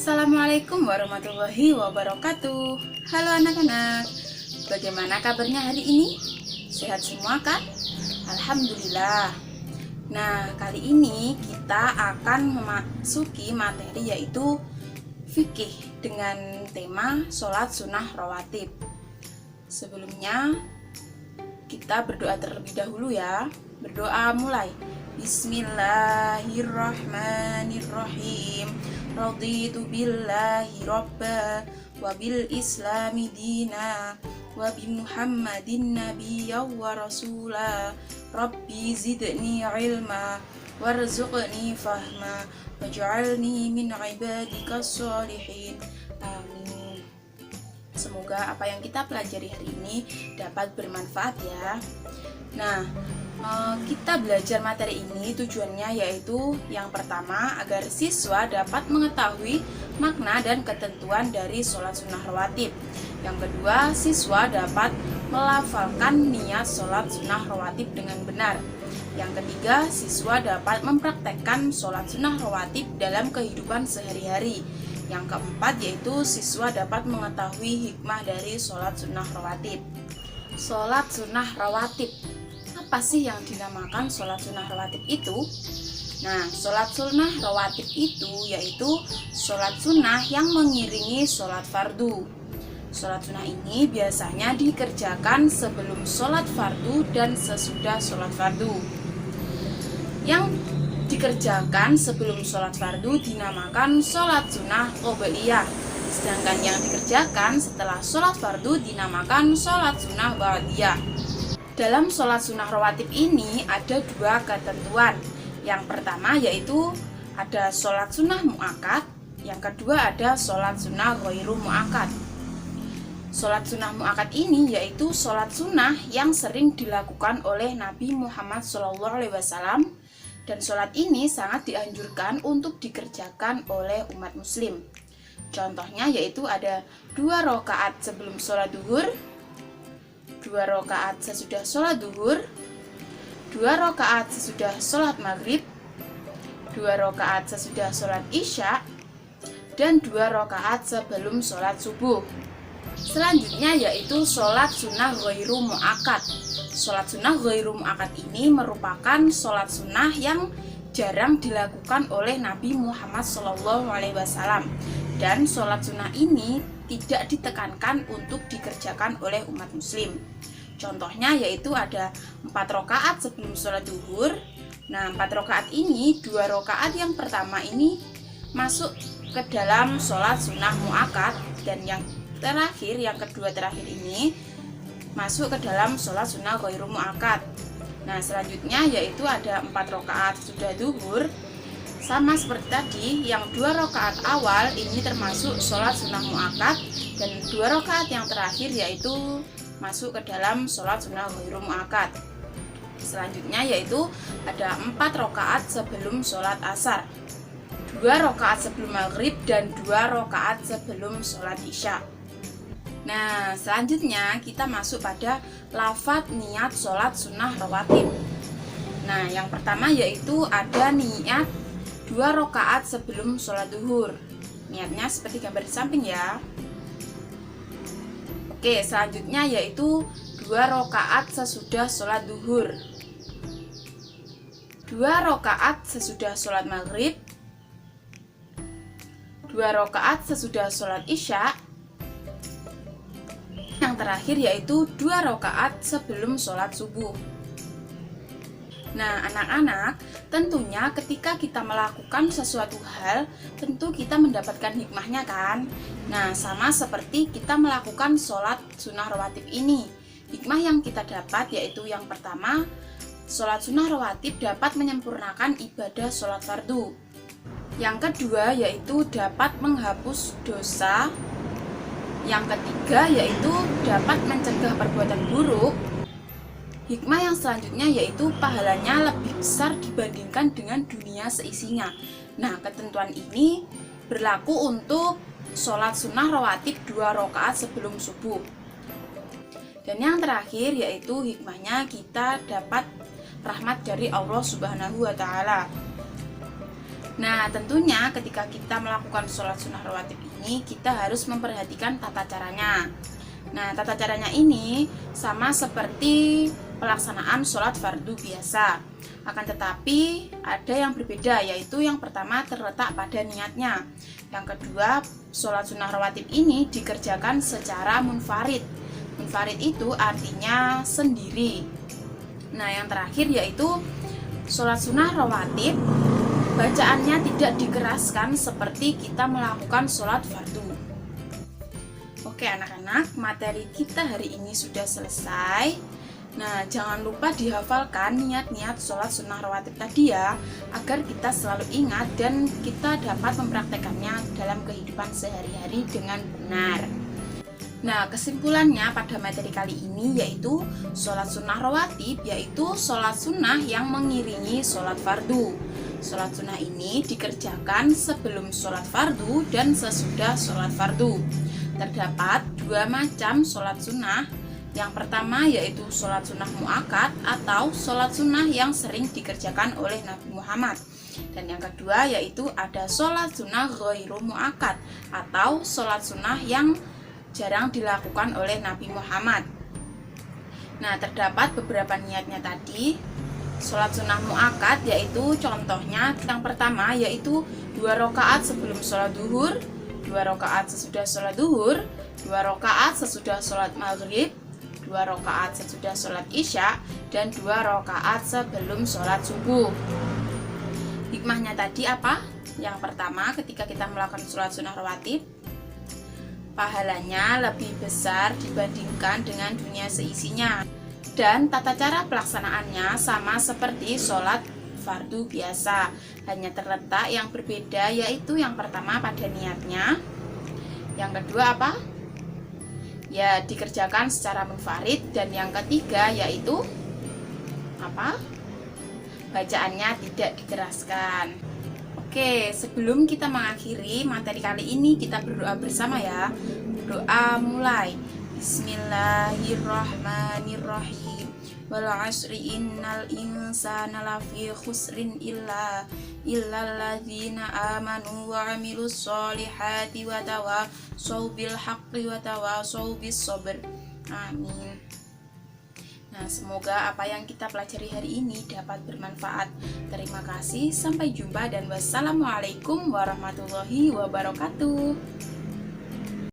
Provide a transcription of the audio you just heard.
Assalamualaikum warahmatullahi wabarakatuh. Halo anak-anak, bagaimana kabarnya hari ini? Sehat semua kan? Alhamdulillah. Nah, kali ini kita akan memasuki materi yaitu fikih dengan tema sholat sunnah rawatib. Sebelumnya kita berdoa terlebih dahulu ya. Berdoa mulai. Bismillahirrahmanirrahim. Raditu billahi robba wa bil islami dina wa bi muhammadin nabiyya wa rasula. Rabbi zidni ilma warzuqni fahma waj'alni min ibadikas sholihin. Amin. Semoga apa yang kita pelajari hari ini dapat bermanfaat ya. Nah, kita belajar materi ini tujuannya yaitu yang pertama agar siswa dapat mengetahui makna dan ketentuan dari sholat sunnah rawatib. Yang kedua, siswa dapat melafalkan niat sholat sunnah rawatib dengan benar. Yang ketiga, siswa dapat mempraktekkan sholat sunnah rawatib dalam kehidupan sehari-hari. Yang keempat yaitu siswa dapat mengetahui hikmah dari sholat sunnah rawatib. Sholat sunnah rawatib, apa sih yang dinamakan sholat sunnah rawatib itu? Nah, sholat sunnah rawatib itu yaitu sholat sunnah yang mengiringi sholat fardu. Sholat sunnah ini biasanya dikerjakan sebelum sholat fardu dan sesudah sholat fardu. Yang dikerjakan sebelum sholat fardu dinamakan sholat sunnah qobliyah, sedangkan yang dikerjakan setelah sholat fardu dinamakan sholat sunnah ba'diyah. Dalam sholat sunnah rawatib ini ada dua ketentuan. Yang pertama yaitu ada sholat sunnah mu'akkad, yang kedua ada sholat sunnah ghairu mu'akkad. Sholat sunnah mu'akkad ini yaitu sholat sunnah yang sering dilakukan oleh Nabi Muhammad SAW, dan sholat ini sangat dianjurkan untuk dikerjakan oleh umat muslim. Contohnya yaitu ada 2 rakaat sebelum sholat duhur, 2 rakaat sesudah sholat duhur, 2 rakaat sesudah sholat maghrib, 2 rakaat sesudah sholat isya, dan 2 rakaat sebelum sholat subuh. Selanjutnya yaitu sholat sunnah ghairu mu'akkad. Sholat sunnah ghairu mu'akkad ini merupakan sholat sunnah yang jarang dilakukan oleh Nabi Muhammad SAW, dan sholat sunnah ini tidak ditekankan untuk dikerjakan oleh umat muslim. Contohnya yaitu ada 4 rakaat sebelum sholat duhur. Nah, 4 rakaat ini 2 rakaat yang pertama ini masuk ke dalam sholat sunnah mu'akkad, dan yang terakhir, yang kedua terakhir ini masuk ke dalam sholat sunnah ghairu mu'akkad. Nah, selanjutnya yaitu ada 4 rakaat sudah duhur. Sama seperti tadi, yang 2 rakaat awal ini termasuk sholat sunnah mu'akkad, dan 2 rakaat yang terakhir yaitu masuk ke dalam sholat sunnah ghairu mu'akkad. Selanjutnya yaitu ada 4 rakaat sebelum sholat asar, 2 rakaat sebelum maghrib, dan 2 rakaat sebelum sholat isya. Nah, selanjutnya kita masuk pada lafadz niat sholat sunnah rawatib. Nah, yang pertama yaitu ada niat 2 rakaat sebelum sholat duhur. Niatnya seperti gambar di samping ya. Oke, selanjutnya yaitu 2 rakaat sesudah sholat duhur, 2 rakaat sesudah sholat maghrib, 2 rakaat sesudah sholat isya, yang terakhir yaitu 2 rakaat sebelum sholat subuh. Nah, anak-anak, tentunya ketika kita melakukan sesuatu hal, tentu kita mendapatkan hikmahnya kan? Nah, sama seperti kita melakukan sholat sunnah rawatib ini. Hikmah yang kita dapat yaitu yang pertama, sholat sunnah rawatib dapat menyempurnakan ibadah sholat fardu. Yang kedua yaitu dapat menghapus dosa. Yang ketiga yaitu dapat mencegah perbuatan buruk. Hikmah yang selanjutnya yaitu pahalanya lebih besar dibandingkan dengan dunia seisinya. Nah, ketentuan ini berlaku untuk sholat sunnah rawatib 2 rakaat sebelum subuh. Dan yang terakhir yaitu hikmahnya kita dapat rahmat dari Allah Subhanahu wa Ta'ala. Nah, tentunya ketika kita melakukan sholat sunnah rawatib ini, kita harus memperhatikan tata caranya. Nah, tata caranya ini sama seperti pelaksanaan sholat fardu biasa. Akan tetapi ada yang berbeda, yaitu yang pertama terletak pada niatnya. Yang kedua, sholat sunnah rawatib ini dikerjakan secara munfarid. Munfarid itu artinya sendiri. Nah, yang terakhir yaitu sholat sunnah rawatib bacaannya tidak dikeraskan seperti kita melakukan sholat fardu. Oke anak-anak, materi kita hari ini sudah selesai. Nah, jangan lupa dihafalkan niat-niat sholat sunnah rawatib tadi ya, agar kita selalu ingat dan kita dapat mempraktekannya dalam kehidupan sehari-hari dengan benar. Nah, kesimpulannya pada materi kali ini yaitu sholat sunnah rawatib yaitu sholat sunnah yang mengiringi sholat fardu. Sholat sunnah ini dikerjakan sebelum sholat fardu dan sesudah sholat fardu. Terdapat dua macam sholat sunnah. Yang pertama yaitu sholat sunnah mu'akkad atau sholat sunnah yang sering dikerjakan oleh Nabi Muhammad. Dan yang kedua yaitu ada sholat sunnah ghairu mu'akkad atau sholat sunnah yang jarang dilakukan oleh Nabi Muhammad. Nah, terdapat beberapa niatnya tadi. Sholat sunnah mu'akkad yaitu contohnya yang pertama yaitu 2 rakaat sebelum sholat duhur, 2 rakaat sesudah sholat duhur, 2 rakaat sesudah sholat maghrib, 2 rakaat sesudah sholat isya, dan 2 rakaat sebelum sholat subuh. Hikmahnya tadi apa? Yang pertama, ketika kita melakukan sholat sunnah rawatib, pahalanya lebih besar dibandingkan dengan dunia seisinya. Dan tata cara pelaksanaannya sama seperti sholat fardu biasa, hanya terletak yang berbeda yaitu yang pertama pada niatnya. Yang kedua apa? Ya, dikerjakan secara munfarid. Dan yang ketiga yaitu apa? Bacaannya tidak dikeraskan. Oke, sebelum kita mengakhiri materi kali ini, kita berdoa bersama ya. Doa mulai. Bismillahirrahmanirrahim. Wal 'asri innal insana lafi khusrin illa alladzina amanu wa 'amilus solihati wa tawassaw bil haqqi wa tawassaw bis sabr. Amin. Nah, semoga apa yang kita pelajari hari ini dapat bermanfaat. Terima kasih, sampai jumpa dan wassalamualaikum warahmatullahi wabarakatuh.